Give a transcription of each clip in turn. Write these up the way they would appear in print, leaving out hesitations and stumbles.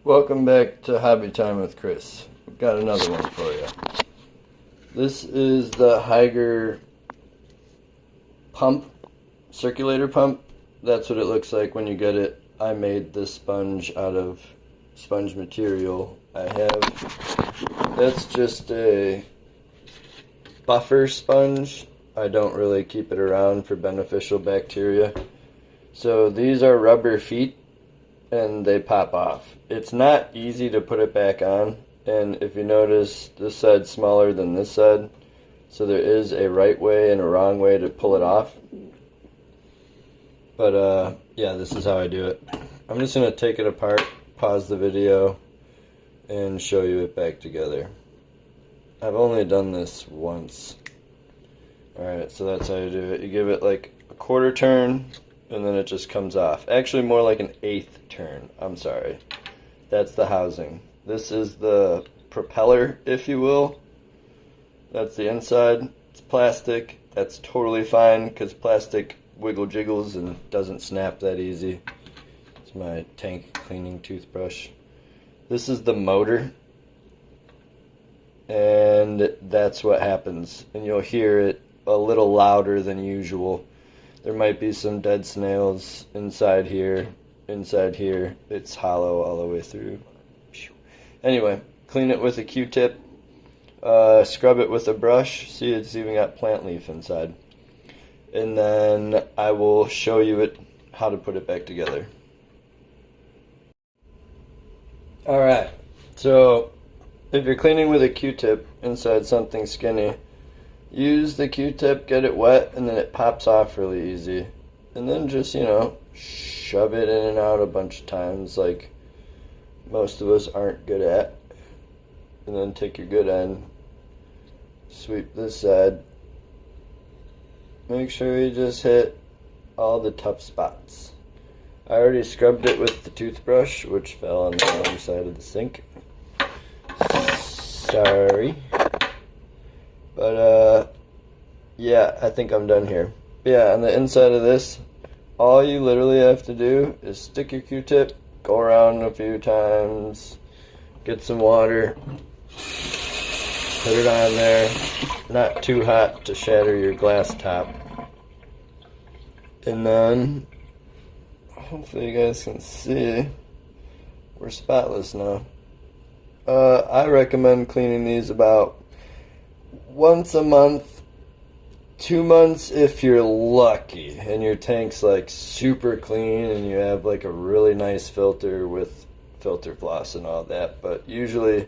Welcome back to Hobby Time with Chris. We've got another one for you. This is the Hygger pump, circulator pump. That's what it looks like when you get it. I made this sponge out of sponge material I have. That's just a buffer sponge. I don't really keep it around for beneficial bacteria. So these are rubber feet and they pop off. It's not easy to put it back on, and if you notice, this side's smaller than this side, so there is a right way and a wrong way to pull it off. But yeah, this is how I do it. I'm just going to take it apart, pause the video, and show you it back together. I've only done this once. Alright, so that's how you do it. You give it like a quarter turn, and then it just comes off. Actually, more like an eighth turn. I'm sorry. That's the housing. This is the propeller, if you will. That's the inside. It's plastic. That's totally fine because plastic wiggle jiggles and doesn't snap that easy. It's my tank cleaning toothbrush. This is the motor. And that's what happens. And you'll hear it a little louder than usual. There might be some dead snails inside here. Inside here, it's hollow all the way through. Anyway, clean it with a Q-tip. Scrub it with a brush. See, it's even got plant leaf inside. And then I will show you how to put it back together. Alright, so if you're cleaning with a Q-tip inside something skinny, use the Q-tip, get it wet, and then it pops off really easy. And then just, shove it in and out a bunch of times like most of us aren't good at. And then take your good end, sweep this side. Make sure you just hit all the tough spots. I already scrubbed it with the toothbrush, which fell on the wrong side of the sink. Sorry. But, yeah, I think I'm done here. Yeah, on the inside of this, all you literally have to do is stick your Q-tip, go around a few times, get some water, put it on there, not too hot to shatter your glass top. And then, hopefully you guys can see, we're spotless now. I recommend cleaning these about once a month, 2 months if you're lucky and your tank's like super clean and you have like a really nice filter with filter floss and all that. But usually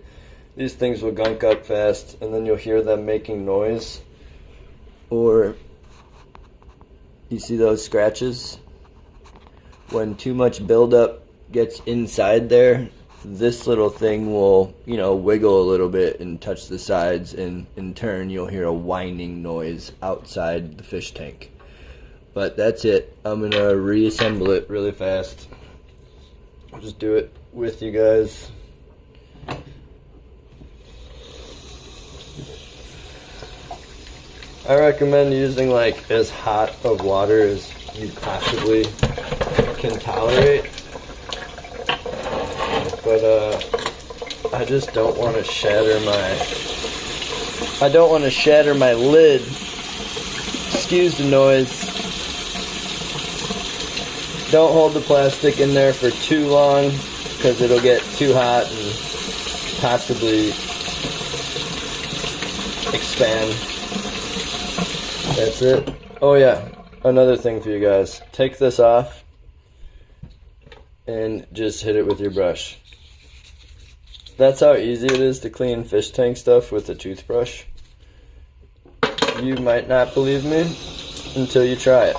these things will gunk up fast and then you'll hear them making noise, or you see those scratches? When too much buildup gets inside there, this little thing will, wiggle a little bit and touch the sides, and in turn you'll hear a whining noise outside the fish tank. But that's it. I'm gonna reassemble it really fast. I'll just do it with you guys. I recommend using like as hot of water as you possibly can tolerate. But I just don't want to shatter my lid. Excuse the noise. Don't hold the plastic in there for too long because it'll get too hot and possibly expand. That's it. Oh yeah, another thing for you guys. Take this off and just hit it with your brush. That's how easy it is to clean fish tank stuff with a toothbrush. You might not believe me until you try it.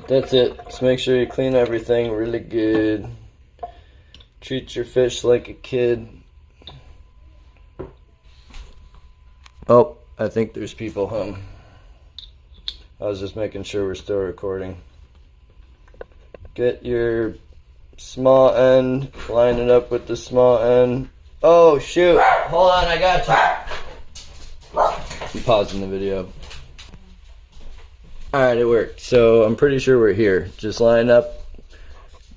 That's it. Just make sure you clean everything really good. Treat your fish like a kid. Oh, I think there's people home. I was just making sure we're still recording. Get your small end, line it up with the small end. Oh shoot, hold on, I got you. I'm pausing the video. Alright, it worked. So I'm pretty sure we're here. Just line up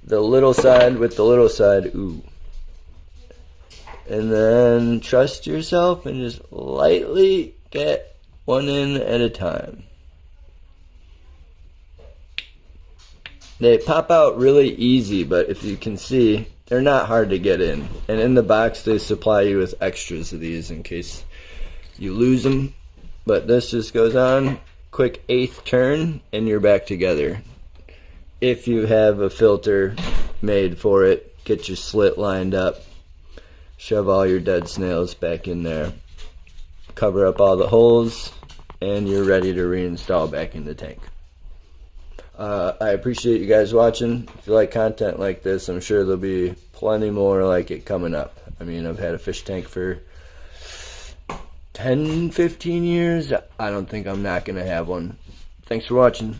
the little side with the little side, ooh. And then trust yourself and just lightly get one in at a time. They pop out really easy, but if you can see, they're not hard to get in. And in the box, they supply you with extras of these in case you lose them. But this just goes on, quick 1/8 turn, and you're back together. If you have a filter made for it, get your slit lined up, shove all your dead snails back in there, cover up all the holes, and you're ready to reinstall back in the tank. I appreciate you guys watching. If you like content like this, I'm sure there'll be plenty more like it coming up. I mean, I've had a fish tank for 10, 15 years. I don't think I'm not going to have one. Thanks for watching.